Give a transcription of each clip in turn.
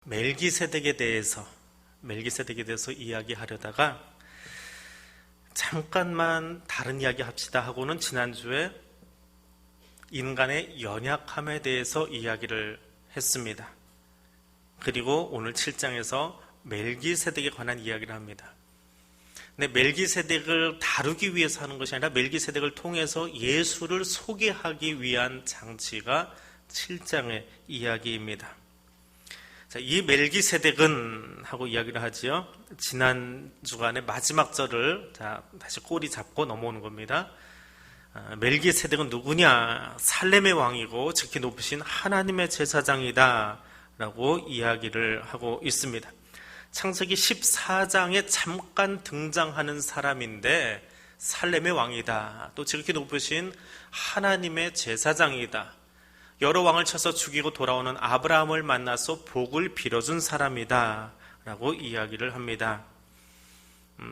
멜기세덱에 대해서 이야기하려다가 잠깐만 다른 이야기 합시다 하고는 지난주에 인간의 연약함에 대해서 이야기를 했습니다. 그리고 오늘 7장에서 멜기세덱에 관한 이야기를 합니다. 근데 멜기세덱을 다루기 위해서 하는 것이 아니라 멜기세덱을 통해서 예수를 소개하기 위한 장치가 7장의 이야기입니다. 자, 이 멜기세덱은 하고 이야기를 하지요. 지난 주간의 마지막 절을 다시 꼬리 잡고 넘어오는 겁니다. 멜기세덱은 누구냐? 살렘의 왕이고 지극히 높으신 하나님의 제사장이다 라고 이야기를 하고 있습니다. 창세기 14장에 잠깐 등장하는 사람인데 살렘의 왕이다, 또 지극히 높으신 하나님의 제사장이다, 여러 왕을 쳐서 죽이고 돌아오는 아브라함을 만나서 복을 빌어준 사람이다 라고 이야기를 합니다.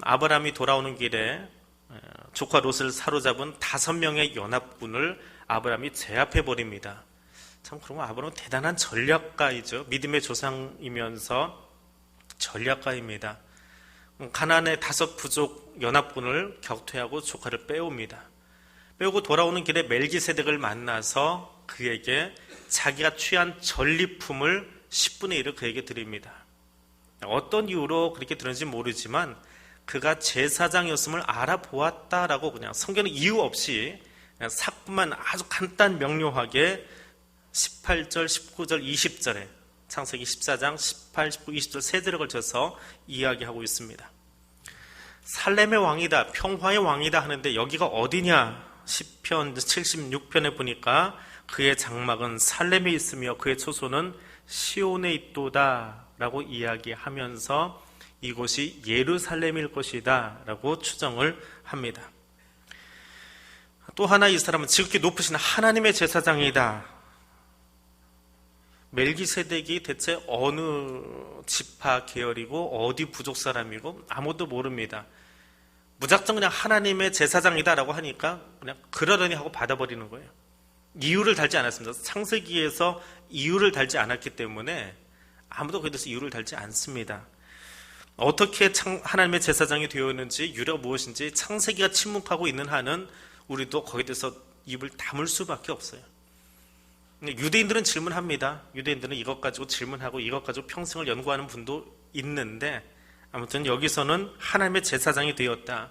아브라함이 돌아오는 길에 조카 롯을 사로잡은 5명의 연합군을 아브라함이 제압해버립니다. 참, 그런 거 아브라함은 대단한 전략가이죠. 믿음의 조상이면서 전략가입니다. 가나안의 5 부족 연합군을 격퇴하고 조카를 빼옵니다. 빼오고 돌아오는 길에 멜기세덱을 만나서 그에게 자기가 취한 전리품을 10분의 1을 그에게 드립니다. 어떤 이유로 그렇게 드는지 모르지만 그가 제사장이었음을 알아보았다라고 그냥 성경은 이유 없이 그냥 사건만 아주 간단 명료하게 18절, 19절, 20절에 창세기 14장 18, 19, 20절 3절에 걸쳐서 이야기하고 있습니다. 살렘의 왕이다, 평화의 왕이다 하는데 여기가 어디냐? 시편 76편에 보니까 그의 장막은 살렘에 있으며 그의 초소는 시온에 있도다 라고 이야기하면서 이곳이 예루살렘일 것이다 라고 추정을 합니다. 또 하나, 이 사람은 지극히 높으신 하나님의 제사장이다. 멜기세덱이 대체 어느 지파 계열이고 어디 부족 사람이고 아무도 모릅니다. 무작정 그냥 하나님의 제사장이다 라고 하니까 그냥 그러려니 하고 받아버리는 거예요. 이유를 달지 않았습니다. 창세기에서 이유를 달지 않았기 때문에 아무도 그에 대해서 이유를 달지 않습니다. 어떻게 하나님의 제사장이 되었는지, 유래가 무엇인지 창세기가 침묵하고 있는 한은 우리도 거기에 대해서 입을 다물 수밖에 없어요. 유대인들은 질문합니다. 유대인들은 이것 가지고 질문하고 이것 가지고 평생을 연구하는 분도 있는데, 아무튼 여기서는 하나님의 제사장이 되었다,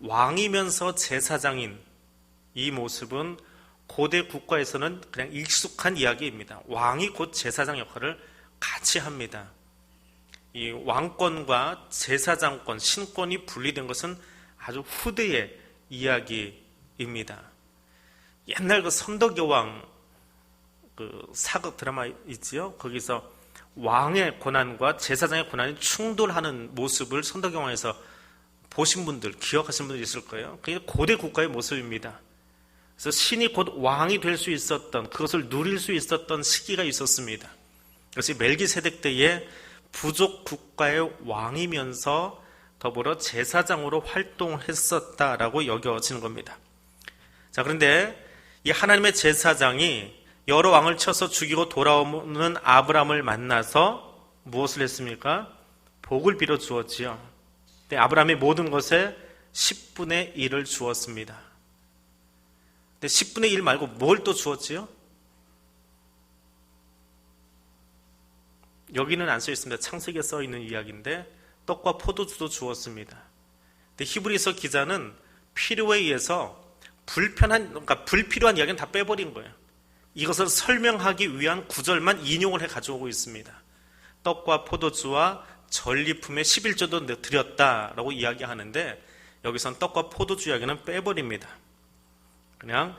왕이면서 제사장인 이 모습은 고대 국가에서는 그냥 익숙한 이야기입니다. 왕이 곧 제사장 역할을 같이 합니다. 이 왕권과 제사장권, 신권이 분리된 것은 아주 후대의 이야기입니다. 옛날 그 선덕여왕 사극 드라마 있지요? 거기서 왕의 권한과 제사장의 권한이 충돌하는 모습을 선덕여왕에서 보신 분들, 기억하시는 분들 있을 거예요. 그게 고대 국가의 모습입니다. 그래서 신이 곧 왕이 될 수 있었던, 그것을 누릴 수 있었던 시기가 있었습니다. 그래서 멜기세덱 때에 부족 국가의 왕이면서 더불어 제사장으로 활동했었다라고 여겨지는 겁니다. 자, 그런데 이 하나님의 제사장이 여러 왕을 쳐서 죽이고 돌아오는 아브라함을 만나서 무엇을 했습니까? 복을 빌어 주었지요. 근데 아브라함이 모든 것에 10분의 1을 주었습니다. 근데 10분의 1 말고 뭘 또 주었지요? 여기는 안 써 있습니다. 창세기에 써 있는 이야기인데 떡과 포도주도 주었습니다. 근데 히브리서 기자는 필요에 의해서 불필요한 이야기는 다 빼버린 거예요. 이것을 설명하기 위한 구절만 인용을 해 가져오고 있습니다. 떡과 포도주와 전리품의 11조도 드렸다라고 이야기하는데 여기선 떡과 포도주 이야기는 빼버립니다. 그냥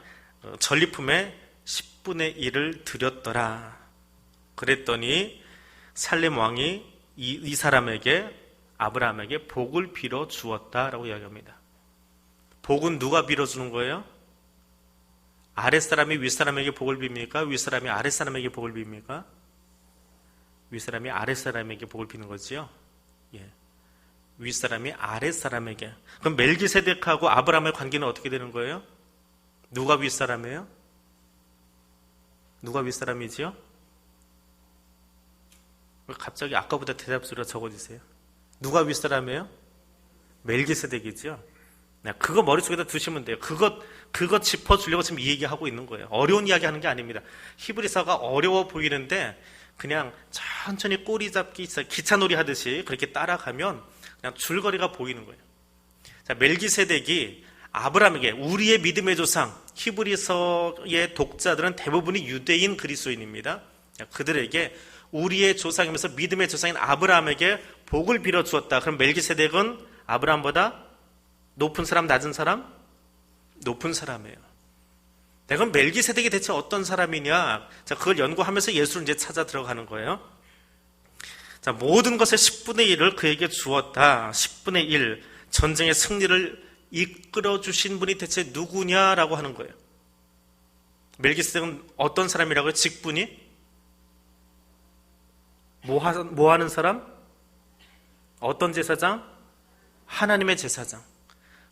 전리품의 10분의 1을 드렸더라. 그랬더니 살렘 왕이 이 사람에게, 아브라함에게 복을 빌어 주었다라고 이야기합니다. 복은 누가 빌어주는 거예요? 아랫사람이 윗사람에게 복을 빕니까? 윗사람이 아랫사람에게 복을 빕니까? 윗사람이 아랫사람에게 복을 비는 거지요. 예. 윗사람이 아랫사람에게. 그럼 멜기세덱하고 아브라함의 관계는 어떻게 되는 거예요? 누가 윗사람이에요? 누가 윗사람이지요? 갑자기 아까보다 대답 소리가 적어지세요? 누가 윗사람이에요? 멜기세덱이죠. 그거 머릿속에다 두시면 돼요. 그거 짚어주려고 지금 이 얘기하고 있는 거예요. 어려운 이야기 하는 게 아닙니다. 히브리서가 어려워 보이는데 그냥 천천히 꼬리 잡기, 기차놀이 하듯이 그렇게 따라가면 그냥 줄거리가 보이는 거예요. 자, 멜기세덱이 아브라함에게, 우리의 믿음의 조상, 히브리서의 독자들은 대부분이 유대인 그리스도인입니다. 그들에게 우리의 조상이면서 믿음의 조상인 아브라함에게 복을 빌어 주었다. 그럼 멜기세덱은 아브라함보다 높은 사람, 낮은 사람? 높은 사람이에요. 그럼 멜기세덱이 대체 어떤 사람이냐? 자, 그걸 연구하면서 예수를 이제 찾아 들어가는 거예요. 자, 모든 것의 10분의 1을 그에게 주었다. 10분의 1. 전쟁의 승리를 이끌어 주신 분이 대체 누구냐라고 하는 거예요. 멜기세덱은 어떤 사람이라고요? 직분이? 뭐 하는 사람? 어떤 제사장? 하나님의 제사장.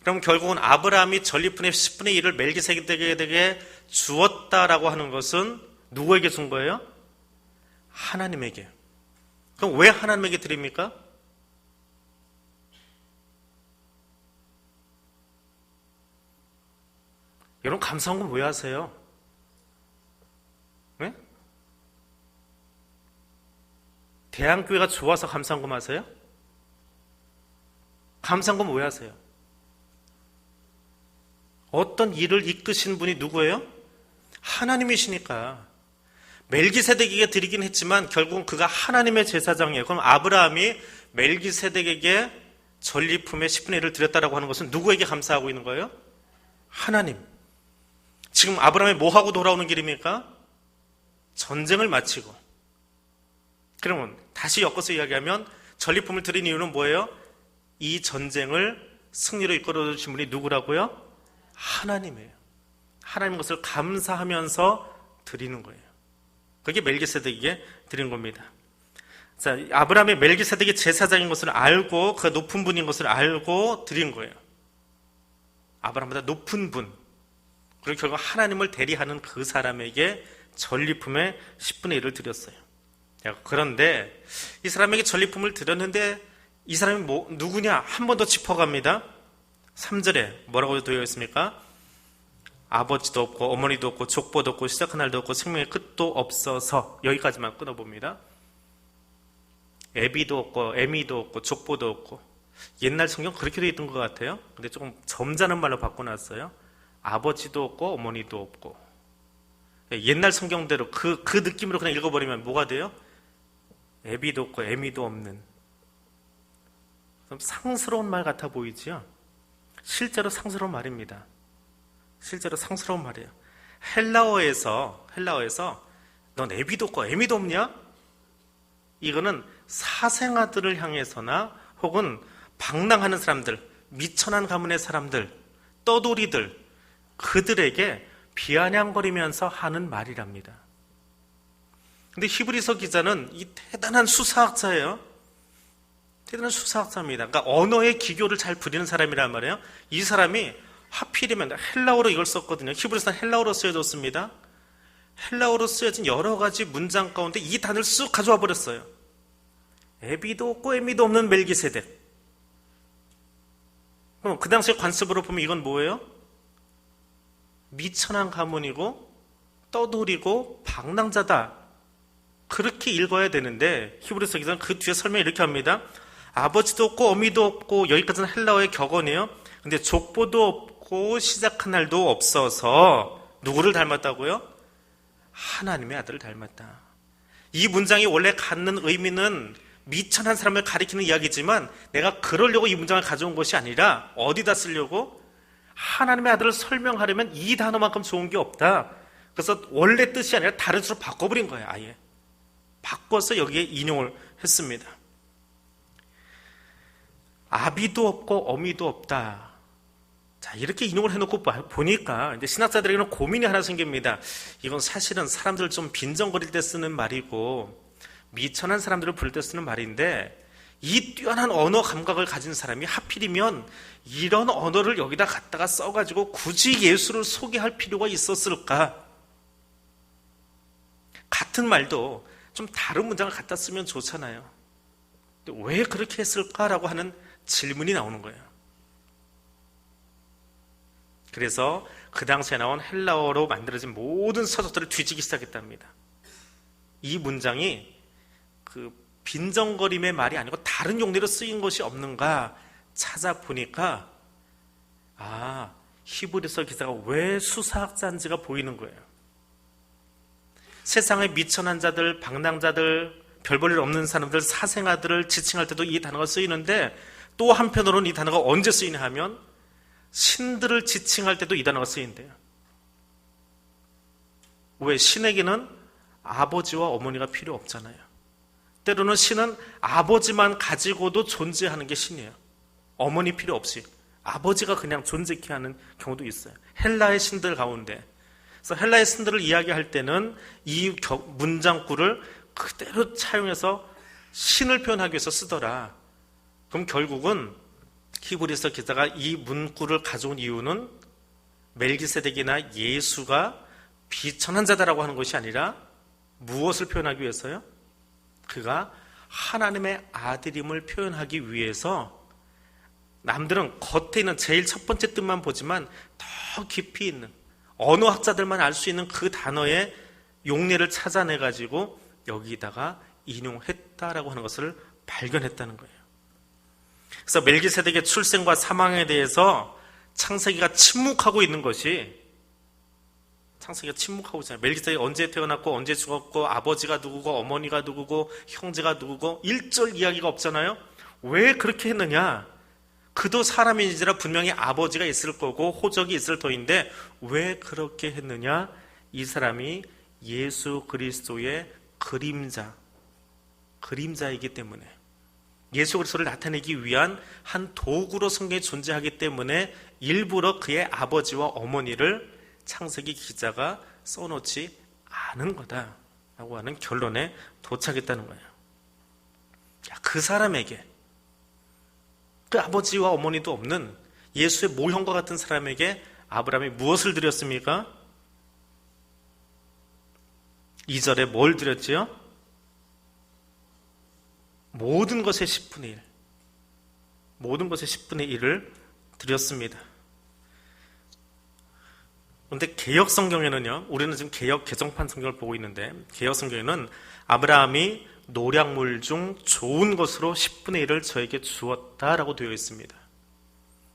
그럼 결국은 아브라함이 전리품의 10분의 1을 멜기세덱에게 주었다라고 하는 것은 누구에게 준 거예요? 하나님에게. 그럼 왜 하나님에게 드립니까? 여러분, 감사헌금 왜 하세요? 네? 대한교회가 좋아서 감사헌금 하세요? 감사헌금 왜 하세요? 어떤 일을 이끄신 분이 누구예요? 하나님이시니까. 멜기세덱에게 드리긴 했지만 결국은 그가 하나님의 제사장이에요. 그럼 아브라함이 멜기세덱에게 전리품의 10분의 1을 드렸다라고 하는 것은 누구에게 감사하고 있는 거예요? 하나님. 지금 아브라함이 뭐 하고 돌아오는 길입니까? 전쟁을 마치고. 그러면 다시 엮어서 이야기하면 전리품을 드린 이유는 뭐예요? 이 전쟁을 승리로 이끌어 주신 분이 누구라고요? 하나님이에요. 하나님 것을 감사하면서 드리는 거예요. 그게 멜기세덱에게 드린 겁니다. 자, 아브라함이 멜기세덱이 제사장인 것을 알고 그가 높은 분인 것을 알고 드린 거예요. 아브라함보다 높은 분. 그리고 결국 하나님을 대리하는 그 사람에게 전리품의 10분의 1을 드렸어요. 그런데 이 사람에게 전리품을 드렸는데 이 사람이 누구냐? 한 번 더 짚어갑니다. 3절에 뭐라고 되어 있습니까? 아버지도 없고 어머니도 없고 족보도 없고 시작한 날도 없고 생명의 끝도 없어서. 여기까지만 끊어봅니다. 애비도 없고 애미도 없고 족보도 없고. 옛날 성경 그렇게 되어 있던 것 같아요. 근데 조금 점잖은 말로 바꿔놨어요. 아버지도 없고 어머니도 없고. 옛날 성경대로 그 느낌으로 그냥 읽어버리면 뭐가 돼요? 애비도 없고 애미도 없는. 좀 상스러운 말 같아 보이지요? 실제로 상스러운 말입니다. 실제로 상스러운 말이에요. 헬라어에서 넌 애비도 없고 애미도 없냐? 이거는 사생아들을 향해서나 혹은 방랑하는 사람들, 미천한 가문의 사람들, 떠돌이들, 그들에게 비아냥거리면서 하는 말이랍니다. 근데 히브리서 기자는 이 대단한 수사학자예요. 대단한 수사학자입니다. 그러니까 언어의 기교를 잘 부리는 사람이란 말이에요. 이 사람이 하필이면 헬라어로 이걸 썼거든요. 히브리서는 헬라어로 쓰여졌습니다. 헬라어로 쓰여진 여러 가지 문장 가운데 이 단어를 쑥 가져와 버렸어요. 애비도 없고 애미도 없는 멜기세덱. 그럼 그 당시의 관습으로 보면 이건 뭐예요? 미천한 가문이고 떠돌이고 방랑자다. 그렇게 읽어야 되는데 히브리서 기자는 그 뒤에 설명을 이렇게 합니다. 아버지도 없고 어미도 없고, 여기까지는 헬라어의 격언이에요. 근데 족보도 없고 시작한 날도 없어서 누구를 닮았다고요? 하나님의 아들을 닮았다. 이 문장이 원래 갖는 의미는 미천한 사람을 가리키는 이야기지만 내가 그러려고 이 문장을 가져온 것이 아니라 어디다 쓰려고? 하나님의 아들을 설명하려면 이 단어만큼 좋은 게 없다. 그래서 원래 뜻이 아니라 다른 수로 바꿔버린 거예요. 아예 바꿔서 여기에 인용을 했습니다. 아비도 없고 어미도 없다. 자, 이렇게 인용을 해놓고 보니까 이제 신학자들에게는 고민이 하나 생깁니다. 이건 사실은 사람들 좀 빈정거릴 때 쓰는 말이고 미천한 사람들을 부를 때 쓰는 말인데, 이 뛰어난 언어 감각을 가진 사람이 하필이면 이런 언어를 여기다 갖다가 써가지고 굳이 예수를 소개할 필요가 있었을까? 같은 말도 좀 다른 문장을 갖다 쓰면 좋잖아요. 근데 왜 그렇게 했을까라고 하는 질문이 나오는 거예요. 그래서 그 당시에 나온 헬라어로 만들어진 모든 서적들을 뒤지기 시작했답니다. 이 문장이 그 빈정거림의 말이 아니고 다른 용례로 쓰인 것이 없는가 찾아보니까 히브리서 기자가 왜 수사학자인지가 보이는 거예요. 세상의 미천한 자들, 방랑자들, 별 볼 일 없는 사람들, 사생아들을 지칭할 때도 이 단어가 쓰이는데 또 한편으로는 이 단어가 언제 쓰이냐 하면 신들을 지칭할 때도 이 단어가 쓰인대요. 왜? 신에게는 아버지와 어머니가 필요 없잖아요. 때로는 신은 아버지만 가지고도 존재하는 게 신이에요. 어머니 필요 없이 아버지가 그냥 존재케 하는 경우도 있어요. 헬라의 신들 가운데. 그래서 헬라의 신들을 이야기할 때는 이 문장구를 그대로 차용해서 신을 표현하기 위해서 쓰더라. 그럼 결국은 히브리서 기자가 이 문구를 가져온 이유는 멜기세덱이나 예수가 비천한 자다라고 하는 것이 아니라 무엇을 표현하기 위해서요? 그가 하나님의 아들임을 표현하기 위해서 남들은 겉에 있는 제일 첫 번째 뜻만 보지만 더 깊이 있는 언어학자들만 알 수 있는 그 단어의 용례를 찾아내가지고 여기다가 인용했다라고 하는 것을 발견했다는 거예요. 그래서 멜기세덱의 출생과 사망에 대해서 창세기가 침묵하고 있는 것이 창세기가 침묵하고 있잖아요. 멜기세덱이 언제 태어났고 언제 죽었고 아버지가 누구고 어머니가 누구고 형제가 누구고 일절 이야기가 없잖아요. 왜 그렇게 했느냐? 그도 사람인지라 분명히 아버지가 있을 거고 호적이 있을 터인데 왜 그렇게 했느냐? 이 사람이 예수 그리스도의 그림자이기 때문에 예수 그리스도를 나타내기 위한 한 도구로 성경에 존재하기 때문에 일부러 그의 아버지와 어머니를 창세기 기자가 써놓지 않은 거다라고 하는 결론에 도착했다는 거예요. 그 사람에게 그 아버지와 어머니도 없는 예수의 모형과 같은 사람에게 아브라함이 무엇을 드렸습니까? 2절에 뭘 드렸지요? 모든 것의 10분의 1. 모든 것의 10분의 1을 드렸습니다. 그런데 개역 성경에는요, 우리는 지금 개역 개정판 성경을 보고 있는데, 개역 성경에는 아브라함이 노략물 중 좋은 것으로 10분의 1을 저에게 주었다라고 되어 있습니다.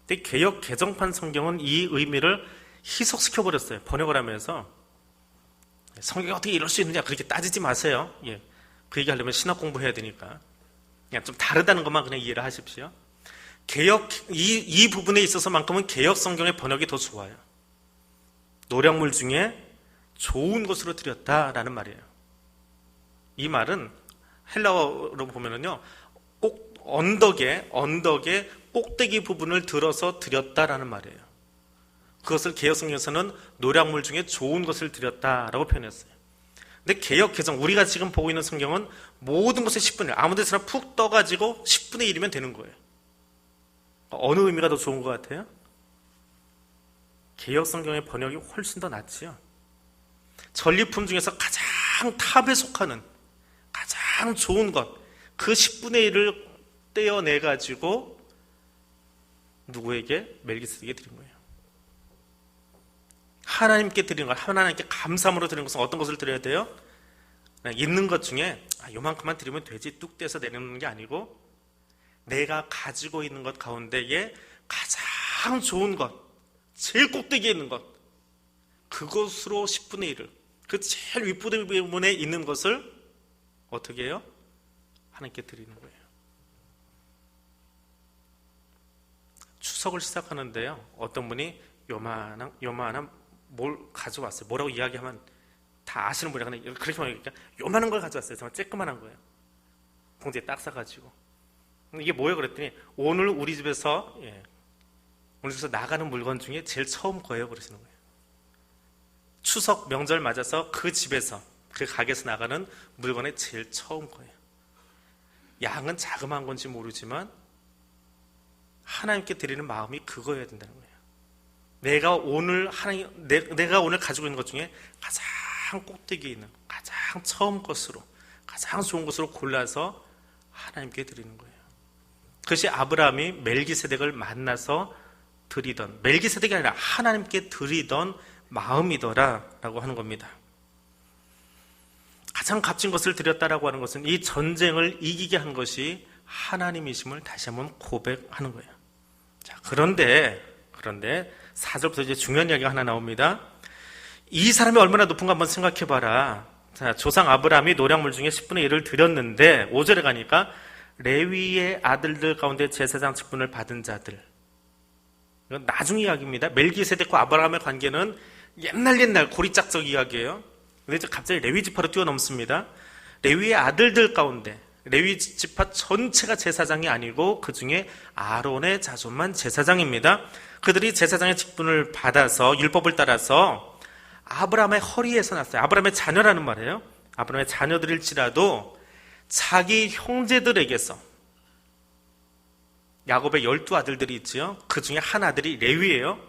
근데 개역 개정판 성경은 이 의미를 희석시켜버렸어요. 번역을 하면서. 성경이 어떻게 이럴 수 있느냐, 그렇게 따지지 마세요. 그 얘기 하려면 신학 공부해야 되니까. 그냥 좀 다르다는 것만 그냥 이해를 하십시오. 개역, 이 부분에 있어서만큼은 개역 성경의 번역이 더 좋아요. 노략물 중에 좋은 것으로 드렸다라는 말이에요. 이 말은 헬라어로 보면은요, 꼭 언덕의 꼭대기 부분을 들어서 드렸다라는 말이에요. 그것을 개역 성경에서는 노략물 중에 좋은 것을 드렸다라고 표현했어요. 근데 개역 개정, 우리가 지금 보고 있는 성경은 모든 것의 10분의 1, 아무 데서나 푹 떠가지고 10분의 1이면 되는 거예요. 어느 의미가 더 좋은 것 같아요? 개역 성경의 번역이 훨씬 더 낫지요. 전리품 중에서 가장 탑에 속하는 가장 좋은 것, 그 10분의 1을 떼어내가지고 누구에게? 멜기세덱에게 드린 거예요. 하나님께 드리는 것, 하나님께 감사함으로 드리는 것은 어떤 것을 드려야 돼요? 있는 것 중에 요만큼만 드리면 되지 뚝 떼서 내는 게 아니고 내가 가지고 있는 것 가운데에 가장 좋은 것, 제일 꼭대기에 있는 것, 그것으로 10분의 1을, 그 제일 윗부분에 있는 것을 어떻게 해요? 하나님께 드리는 거예요. 추석을 시작하는데요, 어떤 분이 요만한 뭘 가져왔어요. 뭐라고 이야기하면 다 아시는 분이라 그렇게 말하니까 요만한 걸 가져왔어요. 정말 쬐끄만한 거예요. 봉지에 딱 싸가지고. 이게 뭐예요? 그랬더니 오늘 우리 집에서 나가는 물건 중에 제일 처음 거예요. 그러시는 거예요. 추석 명절 맞아서 그 집에서 그 가게에서 나가는 물건의 제일 처음 거예요. 양은 자그마한 건지 모르지만 하나님께 드리는 마음이 그거여야 된다는 거예요. 내가 오늘 가지고 있는 것 중에 가장 꼭대기에 있는 가장 처음 것으로 가장 좋은 것으로 골라서 하나님께 드리는 거예요. 그것이 아브라함이 멜기세덱을 만나서 드리던, 멜기세덱이 아니라 하나님께 드리던 마음이더라라고 하는 겁니다. 가장 값진 것을 드렸다라고 하는 것은 이 전쟁을 이기게 한 것이 하나님이심을 다시 한번 고백하는 거예요. 자, 그런데 4절부터 이제 중요한 이야기가 하나 나옵니다. 이 사람이 얼마나 높은가 한번 생각해 봐라. 자, 조상 아브라함이 노량물 중에 10분의 1을 드렸는데 5절에 가니까 레위의 아들들 가운데 제사장 직분을 받은 자들. 이건 나중 이야기입니다. 멜기세덱과 아브라함의 관계는 옛날 고리짝적 이야기예요. 근데 이제 갑자기 레위 지파로 뛰어넘습니다. 레위의 아들들 가운데 레위 지파 전체가 제사장이 아니고 그 중에 아론의 자손만 제사장입니다. 그들이 제사장의 직분을 받아서 율법을 따라서 아브라함의 허리에서 났어요. 아브라함의 자녀라는 말이에요. 아브라함의 자녀들일지라도 자기 형제들에게서, 야곱의 12아들들이 있지요. 그 중에 한 아들이 레위예요.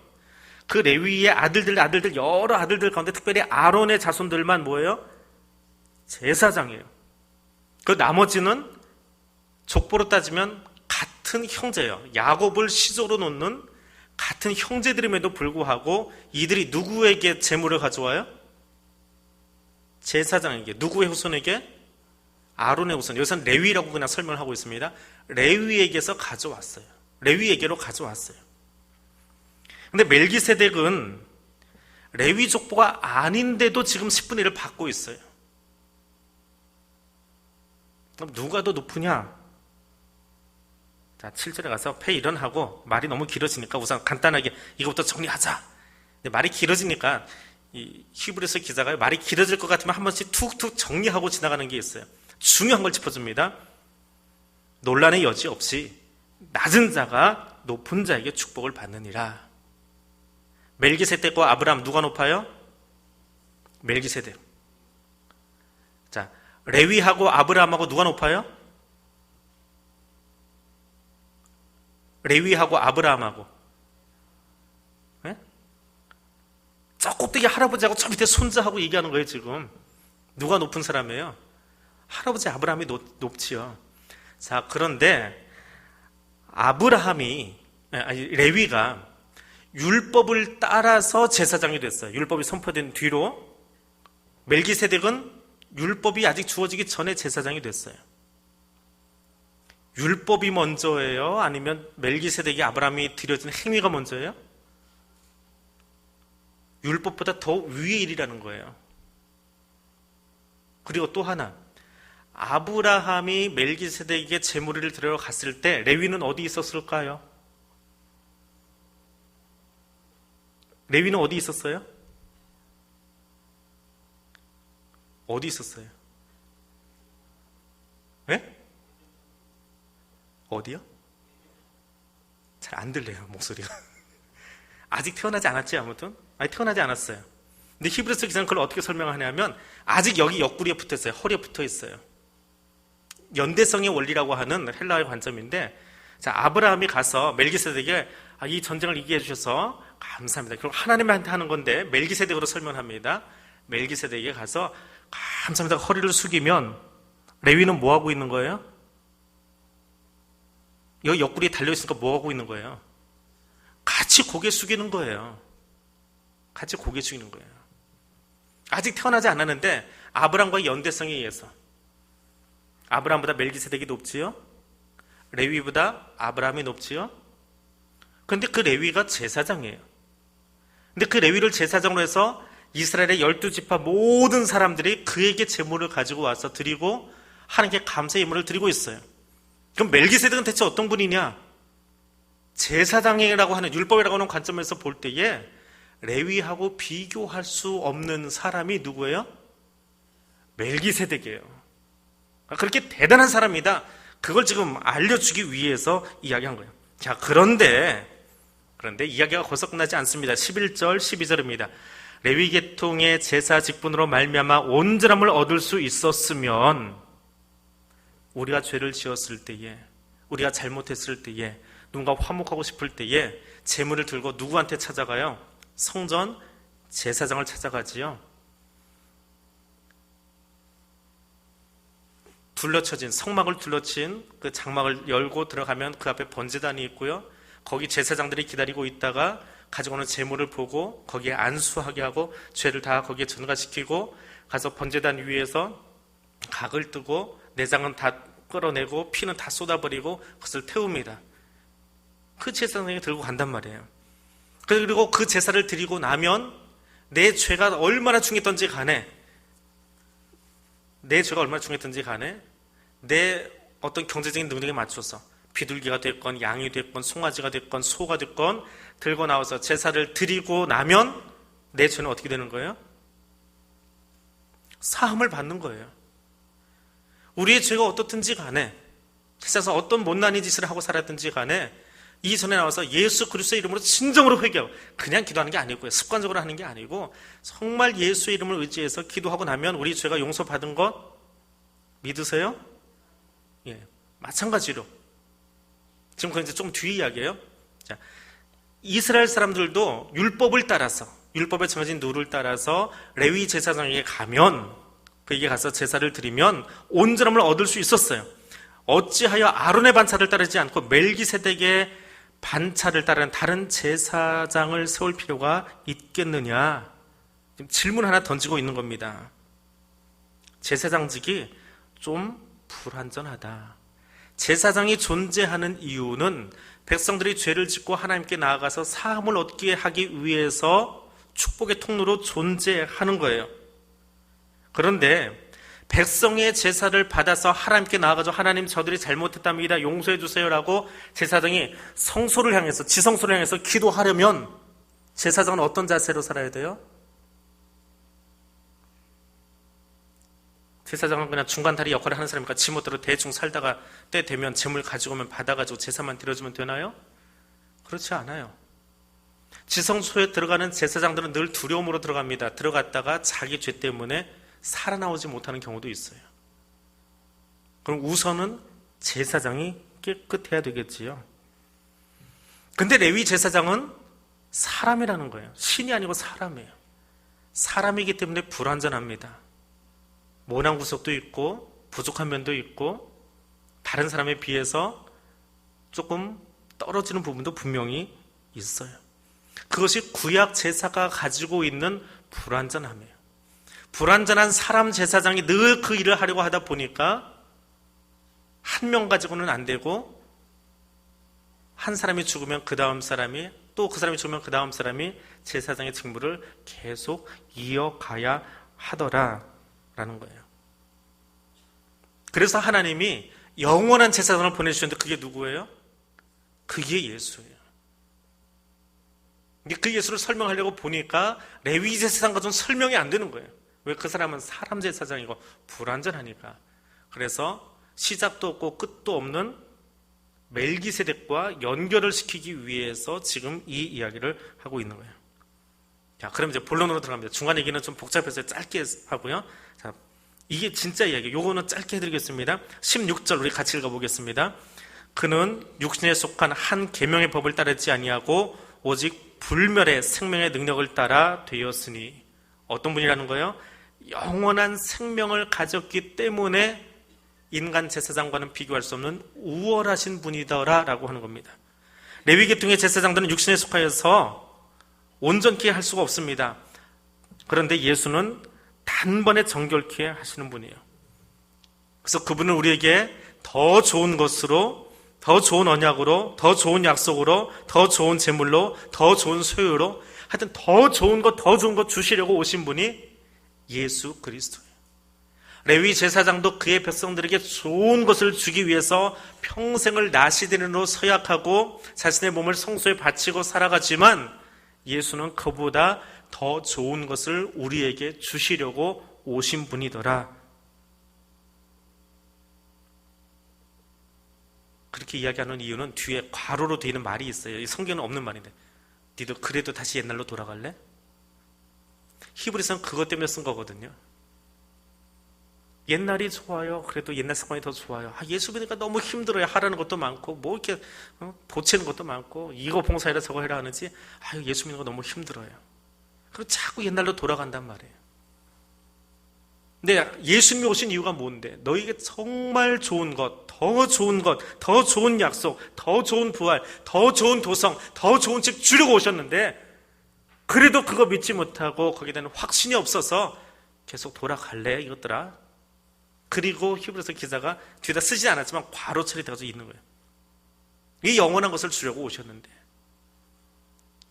그 레위의 아들들 여러 아들들 가운데 특별히 아론의 자손들만 뭐예요? 제사장이에요. 그 나머지는 족보로 따지면 같은 형제예요. 야곱을 시조로 놓는 같은 형제들임에도 불구하고 이들이 누구에게 재물을 가져와요? 제사장에게. 누구의 후손에게? 아론의 후손. 여기서는 레위라고 그냥 설명을 하고 있습니다. 레위에게서 가져왔어요. 레위에게로 가져왔어요. 근데 멜기세덱은 레위 족보가 아닌데도 지금 10분의 1을 받고 있어요. 그럼 누가 더 높으냐? 자, 7절에 가서 폐일언하고 말이 너무 길어지니까 우선 간단하게 이것부터 정리하자. 근데 말이 길어지니까 이 히브리서 기자가 말이 길어질 것 같으면 한 번씩 툭툭 정리하고 지나가는 게 있어요. 중요한 걸 짚어줍니다. 논란의 여지 없이 낮은 자가 높은 자에게 축복을 받느니라. 멜기세덱과 아브라함 누가 높아요? 멜기세덱. 자, 레위하고 아브라함하고 누가 높아요? 레위하고 아브라함하고. 네? 저 꼭대기 할아버지하고 저 밑에 손자하고 얘기하는 거예요 지금. 누가 높은 사람이에요? 할아버지 아브라함이 높지요. 자, 그런데 레위가 율법을 따라서 제사장이 됐어요. 율법이 선포된 뒤로. 멜기세덱은 율법이 아직 주어지기 전에 제사장이 됐어요. 율법이 먼저예요? 아니면 멜기세덱이 아브라함이 드려진 행위가 먼저예요? 율법보다 더 위의 일이라는 거예요. 그리고 또 하나, 아브라함이 멜기세덱에게 제물을 드리러 갔을 때 레위는 어디 있었을까요? 레위는 어디 있었어요? 어디 있었어요? 네? 어디요? 잘 안 들려요, 목소리가. 아직 태어나지 않았지, 아무튼? 아니, 태어나지 않았어요. 근데 히브리서 기자는 그걸 어떻게 설명하냐면, 아직 여기 옆구리에 붙어 있어요. 허리에 붙어 있어요. 연대성의 원리라고 하는 헬라어의 관점인데, 자, 아브라함이 가서 멜기세덱에게 이 전쟁을 이기게 해주셔서 감사합니다. 그리고 하나님한테 하는 건데, 멜기세덱으로 설명합니다. 멜기세덱에게 가서 감사합니다. 허리를 숙이면, 레위는 뭐 하고 있는 거예요? 여기 옆구리에 달려있으니까 뭐 하고 있는 거예요? 같이 고개 숙이는 거예요. 같이 고개 숙이는 거예요. 아직 태어나지 않았는데 아브라함과의 연대성에 의해서 아브라함보다 멜기세덱이 높지요? 레위보다 아브라함이 높지요? 그런데 그 레위가 제사장이에요. 근데 그 레위를 제사장으로 해서 이스라엘의 12지파 모든 사람들이 그에게 제물을 가지고 와서 드리고 하나님께 감사의 예물을 드리고 있어요. 그럼 멜기세덱은 대체 어떤 분이냐? 제사장이라고 하는, 율법이라고 하는 관점에서 볼 때에 레위하고 비교할 수 없는 사람이 누구예요? 멜기세덱이에요. 그렇게 대단한 사람이다. 그걸 지금 알려주기 위해서 이야기한 거예요. 자, 그런데 이야기가 벌써 끝나지 않습니다. 11절, 12절입니다. 레위 계통의 제사 직분으로 말미암아 온전함을 얻을 수 있었으면, 우리가 죄를 지었을 때에, 우리가 잘못했을 때에, 누군가 화목하고 싶을 때에 제물을 들고 누구한테 찾아가요? 성전 제사장을 찾아가지요. 둘러쳐진 성막을 둘러친 그 장막을 열고 들어가면 그 앞에 번제단이 있고요. 거기 제사장들이 기다리고 있다가 가지고 오는 제물을 보고 거기에 안수하게 하고 죄를 다 거기에 전가시키고 가서 번제단 위에서 각을 뜨고 내장은 다 끌어내고 피는 다 쏟아버리고 그것을 태웁니다. 그 제사장이 들고 간단 말이에요. 그리고 그 제사를 드리고 나면 내 죄가 얼마나 중했던지 간에 내 어떤 경제적인 능력에 맞춰서 비둘기가 됐건 양이 됐건 송아지가 됐건 소가 됐건 들고 나와서 제사를 드리고 나면 내 죄는 어떻게 되는 거예요? 사함을 받는 거예요. 우리의 죄가 어떻든지 간에 세상에서 어떤 못난이 짓을 하고 살았든지 간에 이 전에 나와서 예수 그리스도의 이름으로 진정으로 회개하고 그냥 기도하는 게 아니고요. 습관적으로 하는 게 아니고 정말 예수의 이름을 의지해서 기도하고 나면 우리 죄가 용서받은 것 믿으세요? 예, 마찬가지로 지금 그건 이제 좀 뒤에 이야기예요. 자, 이스라엘 사람들도 율법을 따라서 율법에 정해진 룰을 따라서 레위 제사장에게 가면 그에게 가서 제사를 드리면 온전함을 얻을 수 있었어요. 어찌하여 아론의 반차를 따르지 않고 멜기세덱의 반차를 따르는 다른 제사장을 세울 필요가 있겠느냐? 지금 질문 하나 던지고 있는 겁니다. 제사장직이 좀 불완전하다. 제사장이 존재하는 이유는 백성들이 죄를 짓고 하나님께 나아가서 사함을 얻게 하기 위해서 축복의 통로로 존재하는 거예요. 그런데 백성의 제사를 받아서 하나님께 나아가서 하나님 저들이 잘못했답니다. 용서해 주세요라고 제사장이 성소를 향해서 지성소를 향해서 기도하려면 제사장은 어떤 자세로 살아야 돼요? 제사장은 그냥 중간다리 역할을 하는 사람이니까 지멋대로 대충 살다가 때 되면 재물 가지고 오면 받아가지고 제사만 드려주면 되나요? 그렇지 않아요. 지성소에 들어가는 제사장들은 늘 두려움으로 들어갑니다. 들어갔다가 자기 죄 때문에 살아나오지 못하는 경우도 있어요. 그럼 우선은 제사장이 깨끗해야 되겠지요. 근데 레위 제사장은 사람이라는 거예요. 신이 아니고 사람이에요. 사람이기 때문에 불완전합니다. 모난 구석도 있고 부족한 면도 있고 다른 사람에 비해서 조금 떨어지는 부분도 분명히 있어요. 그것이 구약 제사가 가지고 있는 불완전함이에요. 불완전한 사람 제사장이 늘 그 일을 하려고 하다 보니까 한 명 가지고는 안 되고 한 사람이 죽으면 그 다음 사람이 또 그 사람이 죽으면 그 다음 사람이 제사장의 직무를 계속 이어가야 하더라라는 거예요. 그래서 하나님이 영원한 제사장을 보내주셨는데 그게 누구예요? 그게 예수예요. 그 예수를 설명하려고 보니까 레위 제사장과 좀 설명이 안 되는 거예요. 왜? 그 사람은 사람 제사장이고 불완전하니까. 그래서 시작도 없고 끝도 없는 멜기세덱과 연결을 시키기 위해서 지금 이 이야기를 하고 있는 거예요. 자, 그럼 이제 본론으로 들어갑니다. 중간 얘기는 좀 복잡해서 짧게 하고요. 자, 이게 진짜 이야기. 요거는 짧게 해드리겠습니다. 16절 우리 같이 읽어보겠습니다. 그는 육신에 속한 한 계명의 법을 따르지 아니하고 오직 불멸의 생명의 능력을 따라 되었으니. 어떤 분이라는 거예요? 영원한 생명을 가졌기 때문에 인간 제사장과는 비교할 수 없는 우월하신 분이더라라고 하는 겁니다. 레위 계통의 제사장들은 육신에 속하여서 온전케 할 수가 없습니다. 그런데 예수는 단번에 정결케 하시는 분이에요. 그래서 그분은 우리에게 더 좋은 것으로, 더 좋은 언약으로, 더 좋은 약속으로, 더 좋은 제물로, 더 좋은 소유로, 하여튼 더 좋은 것 주시려고 오신 분이 예수 그리스도예요. 레위 제사장도 그의 백성들에게 좋은 것을 주기 위해서 평생을 나시드린으로 서약하고 자신의 몸을 성소에 바치고 살아가지만 예수는 그보다 더 좋은 것을 우리에게 주시려고 오신 분이더라. 그렇게 이야기하는 이유는 뒤에 괄호로 되어 있는 말이 있어요. 이 성경은 없는 말인데, 니도 그래도 다시 옛날로 돌아갈래? 히브리서는 그것 때문에 쓴 거거든요. 옛날이 좋아요. 그래도 옛날 습관이 더 좋아요. 예수 믿으니까 너무 힘들어요. 하라는 것도 많고 뭐 이렇게 보채는 것도 많고 이거 봉사해라 저거 해라 하는지 예수 믿는 거 너무 힘들어요. 그리고 자꾸 옛날로 돌아간단 말이에요. 근데 예수님이 오신 이유가 뭔데? 너에게 정말 좋은 것, 더 좋은 것, 더 좋은 약속, 더 좋은 부활, 더 좋은 도성, 더 좋은 집 주려고 오셨는데 그래도 그거 믿지 못하고 거기에 대한 확신이 없어서 계속 돌아갈래 이것들아. 그리고 히브리서 기자가 뒤에다 쓰지 않았지만 괄호 처리되어서 있는 거예요. 이 영원한 것을 주려고 오셨는데.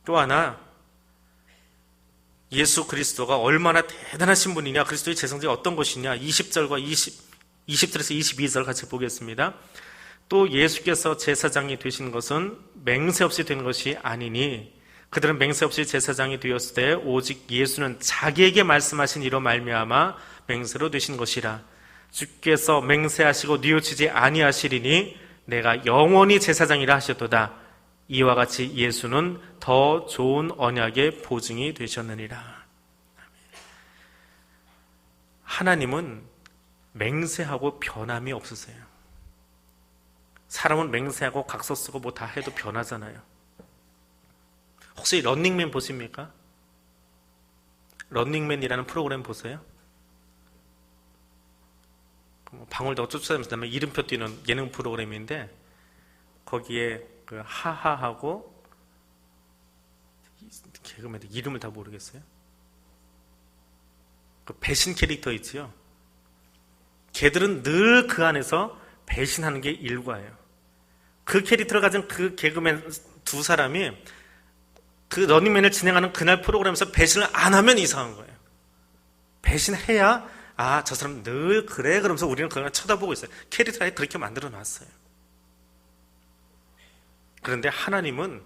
또 하나, 예수 그리스도가 얼마나 대단하신 분이냐, 그리스도의 제성제가 어떤 것이냐, 20절과 20절에서 22절 같이 보겠습니다. 또 예수께서 제사장이 되신 것은 맹세 없이 된 것이 아니니 그들은 맹세 없이 제사장이 되었을 때 오직 예수는 자기에게 말씀하신 이로 말미암아 맹세로 되신 것이라. 주께서 맹세하시고 뉘우치지 아니하시리니 내가 영원히 제사장이라 하셨도다. 이와 같이 예수는 더 좋은 언약의 보증이 되셨느니라. 하나님은 맹세하고 변함이 없으세요. 사람은 맹세하고 각서 쓰고 뭐 다 해도 변하잖아요. 혹시 런닝맨 보십니까? 런닝맨이라는 프로그램 보세요? 방울도 쫓아다니면서 이름표 띄는 예능 프로그램인데 거기에 그 하하하고 개그맨들 이름을 다 모르겠어요. 그 배신 캐릭터 있지요. 걔들은 늘 그 안에서 배신하는 게 일과예요. 그 캐릭터를 가진 그 개그맨 두 사람이 그 러닝맨을 진행하는 그날 프로그램에서 배신을 안 하면 이상한 거예요. 배신해야 저 사람 늘 그래 그러면서 우리는 그걸 쳐다보고 있어요. 캐릭터에 그렇게 만들어 놨어요. 그런데 하나님은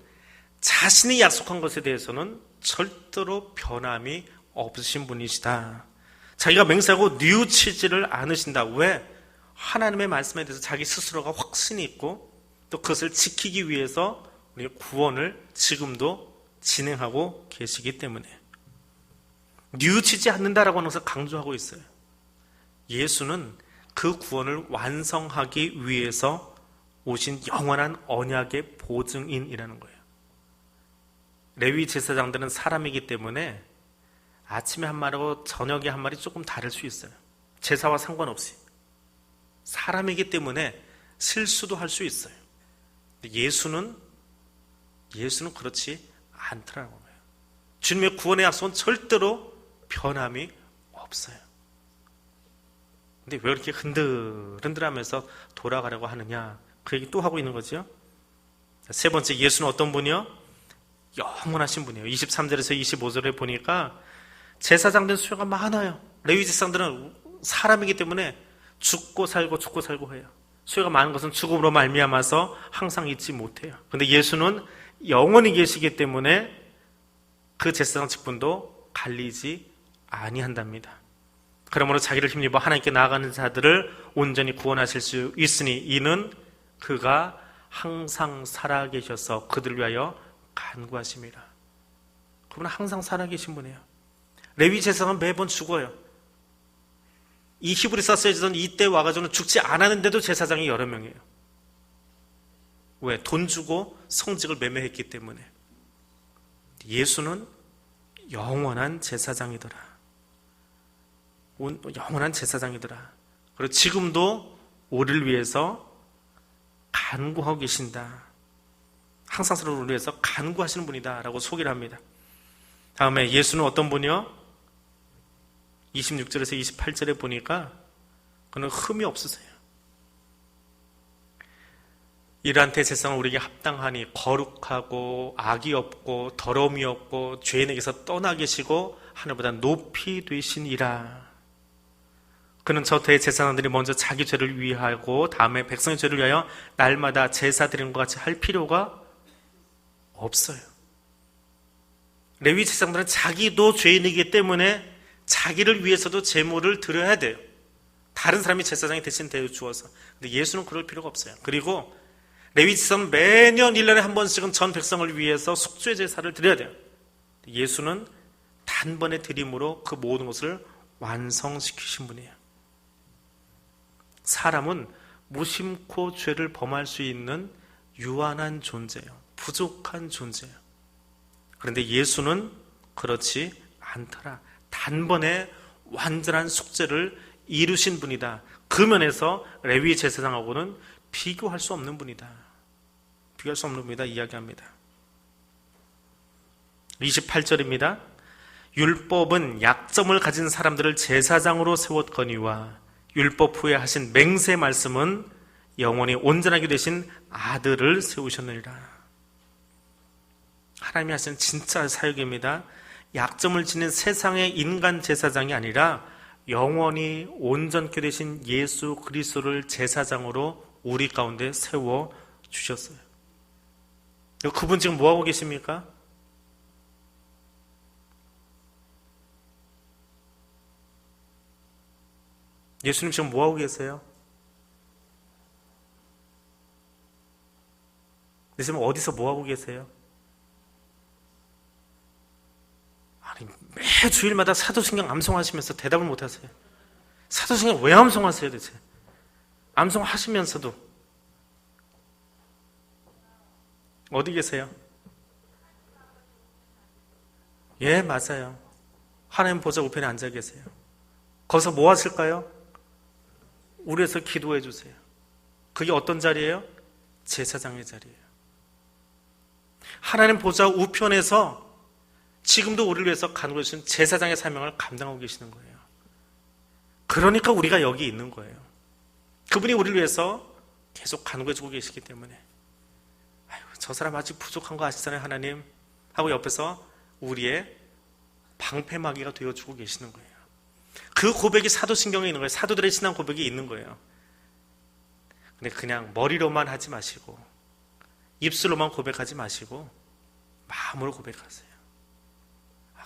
자신이 약속한 것에 대해서는 절대로 변함이 없으신 분이시다. 자기가 맹세하고 뉘우치지를 않으신다. 왜? 하나님의 말씀에 대해서 자기 스스로가 확신이 있고 또 그것을 지키기 위해서 우리의 구원을 지금도 진행하고 계시기 때문에 뉘우치지 않는다라고 하는 것을 강조하고 있어요. 예수는 그 구원을 완성하기 위해서 오신 영원한 언약의 보증인이라는 거예요. 레위 제사장들은 사람이기 때문에 아침에 한 마리하고 저녁에 한 마리 조금 다를 수 있어요. 제사와 상관없이. 사람이기 때문에 실수도 할 수 있어요. 예수는 그렇지 않더라는 거예요. 주님의 구원의 약속은 절대로 변함이 없어요. 근데 왜 이렇게 흔들흔들하면서 돌아가려고 하느냐? 그 얘기 또 하고 있는 거죠. 세 번째, 예수는 어떤 분이요? 영원하신 분이에요. 23절에서 25절에 보니까 제사장들은 수요가 많아요. 레위 제사장들은 사람이기 때문에 죽고 살고 해요. 수요가 많은 것은 죽음으로 말미암아서 항상 잊지 못해요. 그런데 예수는 영원히 계시기 때문에 그 제사장 직분도 갈리지 아니한답니다. 그러므로 자기를 힘입어 하나님께 나아가는 자들을 온전히 구원하실 수 있으니 이는 그가 항상 살아계셔서 그들을 위하여 간구하심이라. 그분은 항상 살아계신 분이에요. 레위 제사장은 매번 죽어요. 이 히브리서 쓰여지던 이때 와가지고는 죽지 않았는데도 제사장이 여러 명이에요. 왜? 돈 주고 성직을 매매했기 때문에. 예수는 영원한 제사장이더라. 영원한 제사장이더라. 그리고 지금도 우리를 위해서 간구하고 계신다. 항상 서로를 위해서 간구하시는 분이다 라고 소개를 합니다. 다음에 예수는 어떤 분이요? 26절에서 28절에 보니까 그는 흠이 없으세요. 이러한 대제사장은 우리에게 합당하니 거룩하고 악이 없고 더러움이 없고 죄인에게서 떠나 계시고 하늘보다 높이 되시니라. 그는 저 대제사장들이 먼저 자기 죄를 위하고 다음에 백성의 죄를 위하여 날마다 제사 드리는 것 같이 할 필요가 없어요. 레위 제사장들은 자기도 죄인이기 때문에 자기를 위해서도 제물을 드려야 돼요. 다른 사람이 제사장이 대신 대여 주어서. 근데 예수는 그럴 필요가 없어요. 그리고 레위 제사장은 매년 1년에 한 번씩은 전 백성을 위해서 속죄 제사를 드려야 돼요. 예수는 단번에 드림으로 그 모든 것을 완성시키신 분이에요. 사람은 무심코 죄를 범할 수 있는 유한한 존재예요. 부족한 존재예요. 그런데 예수는 그렇지 않더라. 단번에 완전한 속죄를 이루신 분이다. 그 면에서 레위 제사장하고는 비교할 수 없는 분이다. 비교할 수 없는 분이다 이야기합니다. 28절입니다. 율법은 약점을 가진 사람들을 제사장으로 세웠거니와 율법 후에 하신 맹세 말씀은 영원히 온전하게 되신 아들을 세우셨느니라. 하나님이 하신 진짜 사역입니다. 약점을 지닌 세상의 인간 제사장이 아니라 영원히 온전케 되신 예수 그리스도를 제사장으로 우리 가운데 세워 주셨어요. 그분 지금 뭐하고 계십니까? 예수님 지금 뭐하고 계세요? 예수님 어디서 뭐하고 계세요? 아니, 매 주일마다 사도신경 암송하시면서 대답을 못하세요. 사도신경 왜 암송하세요 대체? 암송하시면서도 어디 계세요? 예, 맞아요. 하나님 보좌 우편에 앉아 계세요. 거기서 뭐 하실까요? 우리 위해서 기도해 주세요. 그게 어떤 자리예요? 제사장의 자리예요. 하나님 보좌 우편에서 지금도 우리를 위해서 간구하시는 제사장의 사명을 감당하고 계시는 거예요. 그러니까 우리가 여기 있는 거예요. 그분이 우리를 위해서 계속 간구해주고 계시기 때문에 아유, 저 사람 아직 부족한 거 아시잖아요 하나님 하고 옆에서 우리의 방패막이가 되어주고 계시는 거예요. 그 고백이 사도신경에 있는 거예요. 사도들의 신앙 고백이 있는 거예요. 근데 그냥 머리로만 하지 마시고 입술로만 고백하지 마시고 마음으로 고백하세요.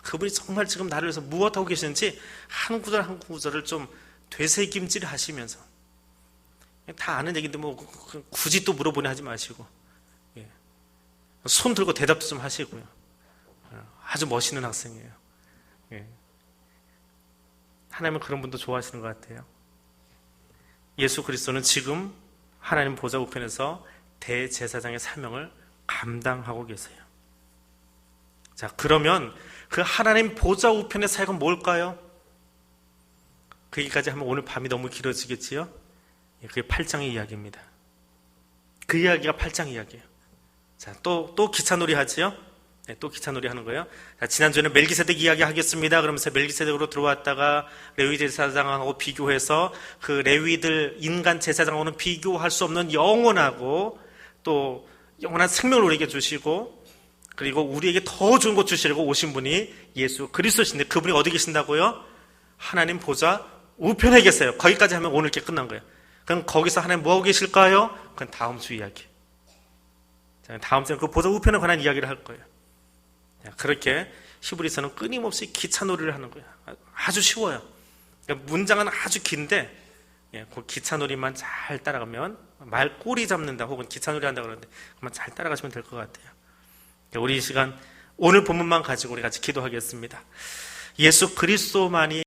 그분이 정말 지금 나를 위해서 무엇하고 계시는지 한 구절 한 구절을 좀 되새김질 하시면서 다 아는 얘기인데 뭐 굳이 또 물어보니 하지 마시고 손 들고 대답도 좀 하시고요. 아주 멋있는 학생이에요. 하나님은 그런 분도 좋아하시는 것 같아요. 예수 그리스도는 지금 하나님 보좌 우편에서 대제사장의 사명을 감당하고 계세요. 자, 그러면 그 하나님 보좌 우편의 사역은 뭘까요? 그 얘기까지 하면 오늘 밤이 너무 길어지겠지요? 그게 8장의 이야기입니다. 그 이야기가 8장 이야기예요. 자, 또 기차놀이 하지요? 네, 또 기차놀이 하는 거예요. 자, 지난주에는 멜기세덱 이야기 하겠습니다. 그러면서 멜기세덱으로 들어왔다가 레위 제사장하고 비교해서 그 레위들 인간 제사장하고는 비교할 수 없는 영원하고 또 영원한 생명을 우리에게 주시고 그리고 우리에게 더 좋은 것 주시려고 오신 분이 예수 그리스도신데 그분이 어디 계신다고요? 하나님 보좌 우편에 계세요. 거기까지 하면 오늘 이렇게 끝난 거예요. 그럼 거기서 하나님 뭐하고 계실까요? 그건 다음 주 이야기. 자, 다음 주에 그 보좌 우편에 관한 이야기를 할 거예요. 그렇게 히브리서는 끊임없이 기차놀이를 하는 거예요. 아주 쉬워요. 그러니까 문장은 아주 긴데 그 기차놀이만 잘 따라가면 말 꼬리 잡는다 혹은 기차놀이 한다 그러는데 그만 잘 따라가시면 될 것 같아요. 우리 이 시간 오늘 본문만 가지고 우리 같이 기도하겠습니다. 예수 그리스도만이